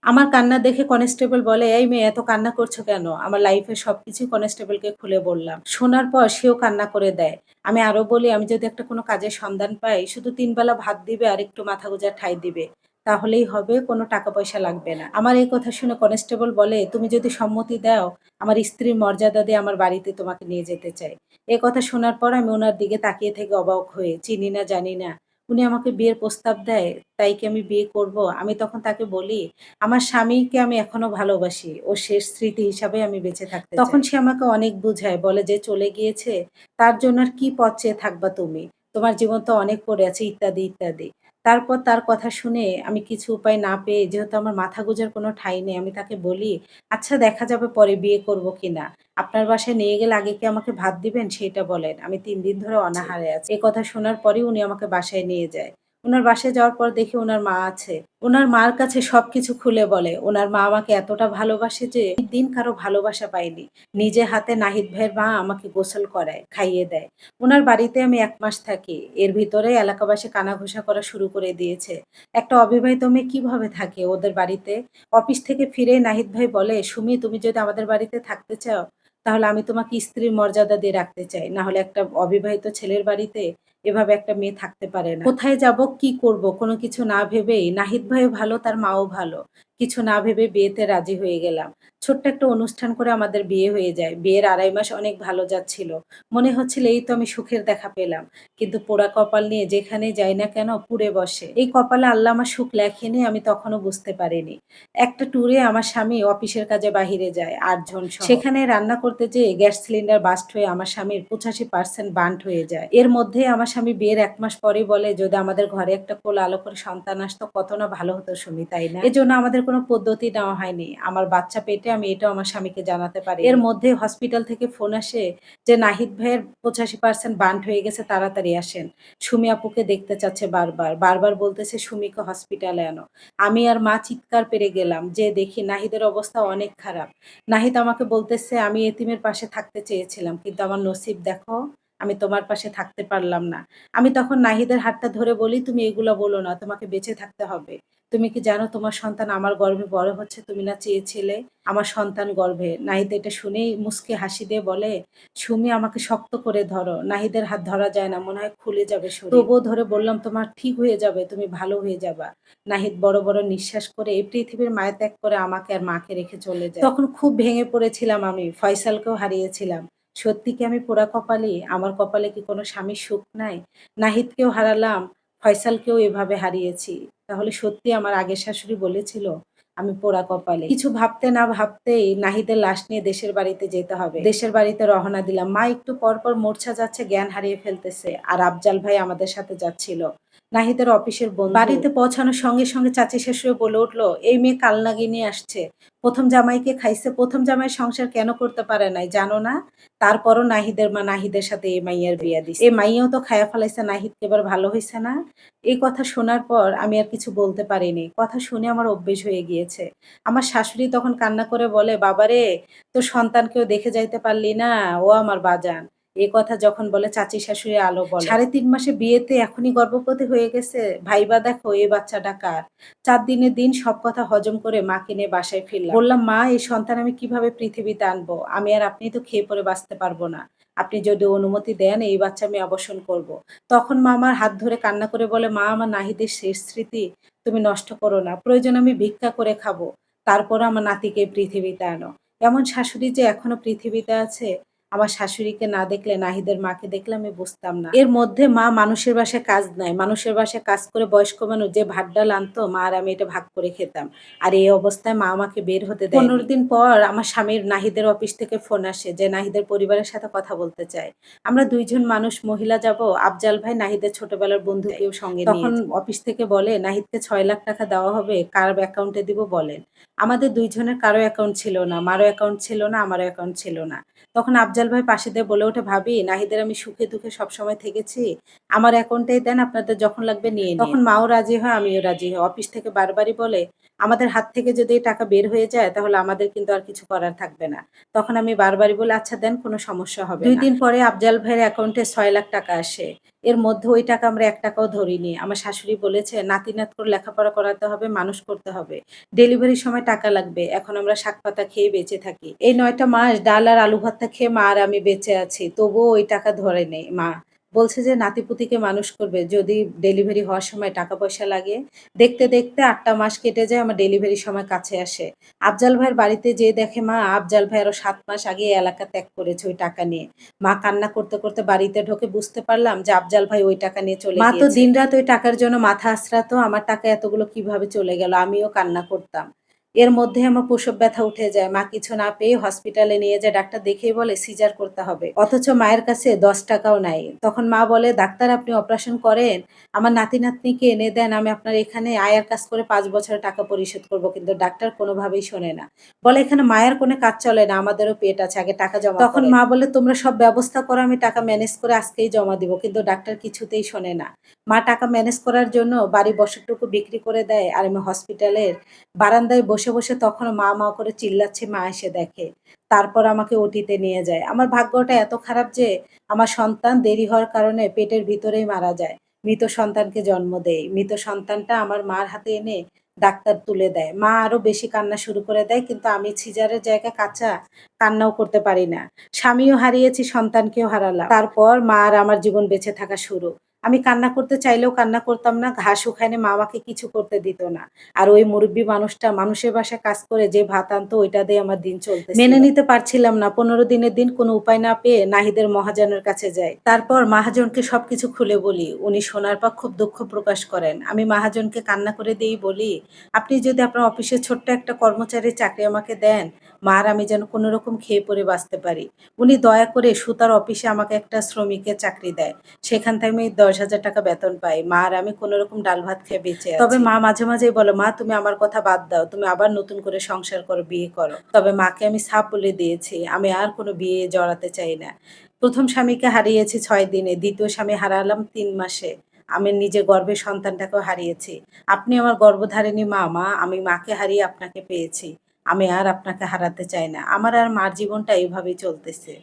আমার কান্না দেখে কনস্টেবল বলে, "এই মেয়ে এত কান্না করছো কেন?" আমার লাইফের সবকিছুই কনস্টেবলকে খুলে বললাম। শোনার পর সেও কান্না করে দেয়। আমি আরো বলি, "আমি যদি একটা কোনো কাজের সন্ধান পাই, শুধু ৩ বেলা ভাত দিবে আর একটু মাথা গোঁজার ঠাঁই দিবে। তাহলেই হবে, কোনো টাকা পয়সা লাগবে না।" আমার এই কথা শুনে কনস্টেবল বলে, "তুমি যদি সম্মতি দাও, আমার স্ত্রীর মর্যাদা দিয়ে আমার বাড়িতে তোমাকে নিয়ে যেতে চাই।" এ কথা শোনার পর আমি উনার দিকে তাকিয়ে থেকে অবাক হয়ে, চিনি না জানি না। উনি আমাকে বিয়ের প্রস্তাব দেয়, তাই কি আমি বিয়ে করব? আমি তখন তাকে বলি, আমার স্বামীকে আমি এখনো ভালোবাসি। ওর শেষ স্মৃতি হিসাবে আমি বেঁচে থাকতে চাই। তখন সে আমাকে অনেক বুঝায়। বলে যে চলে গিয়েছে, তার জন্য আর কি পথ চেয়ে থাকবা তুমি? তোমার জীবন তো অনেক পড়ে আছে ইত্যাদি, ইত্যাদি। তারপর তার কথা শুনে আমি কিছু উপায় না পেয়ে যেহেতু আমার মাথা গোঁজার কোনো ঠাঁই নেই, আমি তাকে বলি, "আচ্ছা দেখা যাবে পরে বিয়ে করব কিনা। আপনার বাসায় নিয়ে গেলে আগে কি আমাকে ভাত দিবেন সেইটা বলেন। আমি ৩ দিন ধরে অনাহারে আছি।" এ কথা শোনার পরেই উনি আমাকে বাসায় নিয়ে যায়। উনার বাসায় যাওয়ার পর দেখি উনার মা আছে। উনার মার কাছে সবকিছু খুলে বলে। উনার মা আমাকে এতটা ভালোবাসে যে দিন কারো ভালোবাসা পাইনি। নিজে হাতে নাহিদ ভাইয়ের মা আমাকে গোসল করায়, খাইয়ে দেয়। উনার বাড়িতে আমি ১ মাস থাকি। এর ভিতরে এলাকাবাসী কানাঘুষা করা শুরু করে দিয়েছে। একটা অবিবাহিত মেয়ে কিভাবে থাকে ওদের বাড়িতে? অফিস থেকে ফিরে নাহিদ ভাই বলে, "সুমি তুমি যদি আমাদের বাড়িতে থাকতে চাও, তাহলে আমি তোমাকে স্ত্রীর মর্যাদা দিয়ে রাখতে চাই। না হলে একটা অবিবাহিত ছেলের বাড়িতে এভাবে একটা মেয়ে থাকতে পারে না।" কোথায় যাব, কি করব কোনো কিছু না ভেবেই নাহিদ ভাইও ভালো, তার মাও ভালো। কিছু না ভেবে বিয়েতে রাজি হয়ে গেলাম। ছোট্ট একটা অনুষ্ঠান করে আমাদের বিয়ে হয়ে যায়। বিয়ের ২.৫ মাস অনেক ভালো যাচ্ছিল। মনে হচ্ছিল এই তো আমি সুখের দেখা পেলাম। কিন্তু পোড়া কপাল নিয়ে যেখানেই যাই না কেন পুড়ে বসে। এই কপালে আল্লাহ আমার সুখ লেখেনি আমি তখনও বুঝতে পারিনি। একটা ট্যুরে আমার স্বামী অফিসের কাজে বাহিরে যায় ৮ জন সহ। সেখানে রান্না করতে যেয়ে গ্যাস সিলিন্ডার বার্স্ট হয়ে আমার স্বামীর ৮৫% বার্ন্ট হয়ে যায়। এর মধ্যেই আমার স্বামী বিয়ের ১ মাস পরেই বলে, "যদি আমাদের ঘরে একটা কোল আলো করে সন্তান আসতো কত না ভালো হতো সুমি, তাই না?" এজন্য আমাদের কোনো পদ্ধতি নেওয়া হয়নি। আমার বাচ্চা পেটে আমি এটাও আমার স্বামীকে জানাতে পারিনি। এর মধ্যে হসপিটাল থেকে ফোন আসে যে, "নাহিদ ভাইয়ের ৮৫% বার্ন্ট হয়ে গেছে, তাড়াতাড়ি আসেন। সুমি আপুকে দেখতে চাচ্ছে বারবার। বারবার বলতেছে সুমিকে হসপিটালে আনো।" আমি আর মা চিৎকার পেরে গেলাম। যেয়ে দেখি নাহিদের অবস্থা অনেক খারাপ। নাহিদ আমাকে বলতেছে, "আমি এতিমের পাশে থাকতে চেয়েছিলাম। কিন্তু আমার নসিব দেখো, আমি তোমার পাশে থাকতে পারলাম না।" আমি তখন নাহিদের হাতটা ধরে বলি, "তুমি এগুলা বলো না। তোমাকে বেঁচে থাকতে হবে। তুমি কি জানো তোমার সন্তান আমার গর্ভে বড় হচ্ছে? তুমি না চেয়েছিলে? আমার সন্তান গর্ভে।" নাহিদ এটা শুনেই মুচকি হাসি দিয়ে বলে, "সুমি আমাকে শক্ত করে ধরো। নাহিদের হাত ধরা যায় না। মনে হয় খুলে যাবে শরীর।" তবুও ধরে বললাম, "তোমার ঠিক হয়ে যাবে। তুমি ভালো হয়ে যাবা।" নাহিদ বড়, বড় নিঃশ্বাস করে এই পৃথিবীর মায়া ত্যাগ করে আমাকে আর মাকে রেখে চলে যায়। তখন খুব ভেঙে পড়েছিলাম আমি। ফয়সালকেও হারিয়েছিলাম। সত্যি কি আমি পোড়া কপালি? আমার কপালে কি কোনো স্বামীর সুখ নাই? নাহিদকেও হারালাম, ফয়সালকেও এভাবে হারিয়েছি। তাহলে সত্যি আমার আগের শাশুড়ি বলেছিল, আমি পোড়া কপালি। কিছু ভাবতে না ভাবতেই নাহিদের লাশ নিয়ে দেশের বাড়িতে যেতে হবে। দেশের বাড়িতে রওনা দিলাম। মা একটু পরপর মূর্ছা যাচ্ছে, জ্ঞান হারিয়ে ফেলতেছে। আর আফজাল ভাই আমাদের সাথে যাচ্ছিল। নাহিদের অফিসের বন্ধু। বাড়িতে পৌঁছানোর সঙ্গে, সঙ্গে চাচী শাশুড়ি বলে উঠল, "এই মেয়ে কালনাগিনী আসছে। ১ম জামাইকে খাইছে, ১ম জামাইয়ের সংসার কেন করতে পারে নাই জানো না? তারপরও নাহিদের মা নাহিদের সাথে এই মাইয়ার বিয়া দিছে। এই মাইয়াও তো খাইয়া ফেলাইছে নাহিদকে, এবার ভালো হইছে না?" এই কথা শোনার পর আমি আর কিছু বলতে পারিনি। কথা শুনে আমার অভ্যেস হয়ে গিয়েছে। আমার শাশুড়ি তখন কান্না করে বলে, "বাবারে! তোর সন্তানকেও দেখে যাইতে পারলি না? ও আমার বাজান।" এ কথা যখন বলে চাচী শাশুড়ি আলো বলে, "৩.৫ মাসে বিয়েতে এখনই গর্ভবতী হয়ে গেছে? ভাইবা দেখো এই বাচ্চাটা কার?" ৪ দিনের দিন সব কথা হজম করে মাকে নিয়ে বাসায় ফিরলাম। বললাম, "মা এই সন্তান আমি কিভাবে পৃথিবীতে আনবো? আমি আর আপনি তো খেয়ে পরে বাঁচতে পারবো না। আপনি যদি অনুমতি দেন এই বাচ্চা আমি আবর্ষণ করব।" তখন মা আমার হাত ধরে কান্না করে বলে, "মা আমার নাহিদের শেষ স্মৃতি তুমি নষ্ট করো না। প্রয়োজনে আমি ভিক্ষা করে খাবো। তারপরও আমার নাতিকে পৃথিবীতে আনো।" এমন শাশুড়ি যে এখনো পৃথিবীতে আছে, আমার শাশুড়িকে না দেখলে নাহিদের মাকে দেখলে আমি বুঝতাম না। এর মধ্যে মা মানুষের বাসায় কাজ নাই। মানুষের বাসায় কাজ করে বয়স্ক মানুষ যে ভাত ডাল আনতো মা আর আমি এটা ভাগ করে খেতাম। আর এই অবস্থায় মা আমাকে বের হতে দেয়নি। ১৫ দিন পর আমার স্বামীর নাহিদের অফিস থেকে ফোন আসে যে নাহিদের পরিবারের সাথে কথা বলতে চায়। আমরা ২ জন মানুষ মহিলা যাবো। আফজাল ভাই নাহিদের ছোটবেলার বন্ধুকেও সঙ্গে নিয়ে তখন অফিস থেকে বলে, "নাহিদকে ৬ লাখ টাকা দেওয়া হবে। কার অ্যাকাউন্টে দিব বলেন?" আমাদের ২ জনের কারো অ্যাকাউন্ট ছিল না। মারও অ্যাকাউন্ট ছিল না, আমারও অ্যাকাউন্ট ছিল না। তখন আফজাল ভাই পাশে দিয়ে বলে ওঠে, "ভাবি নাহিদের আমি সুখে দুঃখে সবসময় থেকেছি। আমার অ্যাকাউন্টেই দেন, আপনাদের যখন লাগবে নিয়ে নিন।" তখন মাও রাজি হয়, আমিও রাজি হই। অফিস থেকে বারবারই বলে, "আমাদের হাত থেকে যদি এই টাকা বের হয়ে যায় তাহলে আমাদের কিন্তু আর কিছু করার থাকবে না।" তখন আমি বারবারই বলি, "আচ্ছা দেন, কোনো সমস্যা হবে না।" ২ দিন পরে আফজাল ভাইয়ের অ্যাকাউন্টে ৬ লাখ টাকা আসে। এর মধ্যে ওই টাকা আমরা ৳১ ধরিনি। আমার শাশুড়ি বলেছে, "নাতি-নাত করে লেখাপড়া করাতে হবে, মানুষ করতে হবে। ডেলিভারির সময় টাকা লাগবে। এখন আমরা শাক-পাতা খেয়ে বেঁচে থাকি।" এই ৯ টা মাস ডাল আর আলু ভর্তা খেয়ে মা আর আমি বেঁচে আছি। তবুও ওই টাকা ধরেনি মা। বলছে যে নাতি-পুতিকে মানুষ করবে। যদি ডেলিভারি হওয়ার সময় টাকা-পয়সা লাগে। দেখতে, দেখতে ৮ টা মাস কেটে যায়, আমার ডেলিভারির সময় কাছে আসে। আফজাল ভাইয়ের বাড়িতে যেয়ে দেখে মা, আফজাল ভাই আরো ৭ মাস আগে এই এলাকা ত্যাগ করেছে ওই টাকা নিয়ে। মা কান্না করতে, করতে বাড়িতে ঢুকে বুঝতে পারলাম যে আফজাল ভাই ওই টাকা নিয়ে চলে গিয়েছে। মা তো দিনরাত ওই টাকার জন্য মাথা আঁচড়াতো, আমার টাকা এতগুলো কিভাবে চলে গেল? আমিও কান্না করতাম। এর মধ্যে আমার প্রসব ব্যথা উঠে যায়। মা কিছু না পেয়ে হসপিটালে নিয়ে যায়। ডাক্তার দেখেই বলে সিজার করতে হবে। অথচ মায়ের কাছে ৳১০ নাই। তখন মা বলে, "ডাক্তার আপনি অপারেশন করেন, আমার নাতি-নাতনিকে এনে দেন। আমি আপনার এখানে আয়ার কাজ করে ৫ বছরের টাকা পরিশোধ করব।" কিন্তু ডাক্তার কোনোভাবেই শোনে না। বলে, "এখানে মায়ের কোনো কাজ চলে না। আমাদেরও পেট আছে। আগে টাকা জমা করেন।" তখন মা বলে, "তোমরা সব ব্যবস্থা করো। আমি টাকা ম্যানেজ করে আজকেই জমা দিব।" কিন্তু ডাক্তার কিছুতেই শোনে না। মা টাকা ম্যানেজ করার জন্য বাড়ির বসতটুকু বিক্রি করে দেয়। আর আমি হসপিটালের বারান্দায় বসে, বসে তখনও মা, মা করে চিল্লাচ্ছি, মা এসে দেখে। তারপর আমাকে ওটিতে নিয়ে যায়। আমার ভাগ্যটা এত খারাপ যে আমার সন্তান দেরি হওয়ার কারণে পেটের ভিতরেই মারা যায়। মৃত সন্তানকে জন্ম দেই। মৃত সন্তানটা আমার মার হাতে এনে ডাক্তার তুলে দেয়। মা আরো বেশি কান্না শুরু করে দেয়। কিন্তু আমি সিজারের জায়গা কাঁচা, কান্নাও করতে পারি না। স্বামীও হারিয়েছি, সন্তানকেও হারালাম। তারপর মা আর আমার জীবন বেঁচে থাকা শুরু। আমি কান্না করতে চাইলেও কান্না করতাম না। ঘা শুকায়নি, মা আমাকে কিছু করতে দিত না। আর ওই মুরুব্বি মানুষটা মানুষের বাসায় কাজ করে যে ভাত আনতো ওইটা দিয়ে আমার দিন চলতেছিল। মেনে নিতে পারছিলাম না। ১৫ দিনের দিন কোনো উপায় না পেয়ে নাহিদের মহাজনের কাছে যাই। তারপর মহাজনকে সবকিছু খুলে বলি। উনি শোনার পর খুব দুঃখ প্রকাশ করেন। আমি মহাজনকে কান্না করে দিয়েই বলি, "আপনি যদি আপনার অফিসে ছোট্ট একটা কর্মচারীর চাকরি আমাকে দেন, মা আর আমি যেন কোনরকম খেয়ে পরে বাঁচতে পারি।" উনি দয়া করে সুতার অফিসে আমাকে একটা শ্রমিকের চাকরি দেয়। সেখান থেকে আমি ৳১০,০০০ বেতন পাই। মা আর আমি কোনরকম ডাল ভাত খেয়ে বেঁচে আছি। তবে মা মাঝে, মাঝেই বলে, "মা তুমি আমার কথা বাদ দাও। তুমি আবার নতুন করে সংসার করো, বিয়ে করো।" তবে মাকে আমি সাফ বলে দিয়েছি, আমি আর কোনো বিয়ে জড়াতে চাই না। ১ম স্বামীকে হারিয়েছি ৬ দিনে, ২য় স্বামী হারালাম ৩ মাসে। আমি নিজের গর্ভের সন্তানটাকেও হারিয়েছি। আপনি আমার গর্ভধারিণী মা, মা। আমি মাকে হারিয়ে আপনাকে পেয়েছি। আমি আর আপনাকে হারাতে চাই না। আমার আর মার জীবনটা এভাবেই চলতেছে।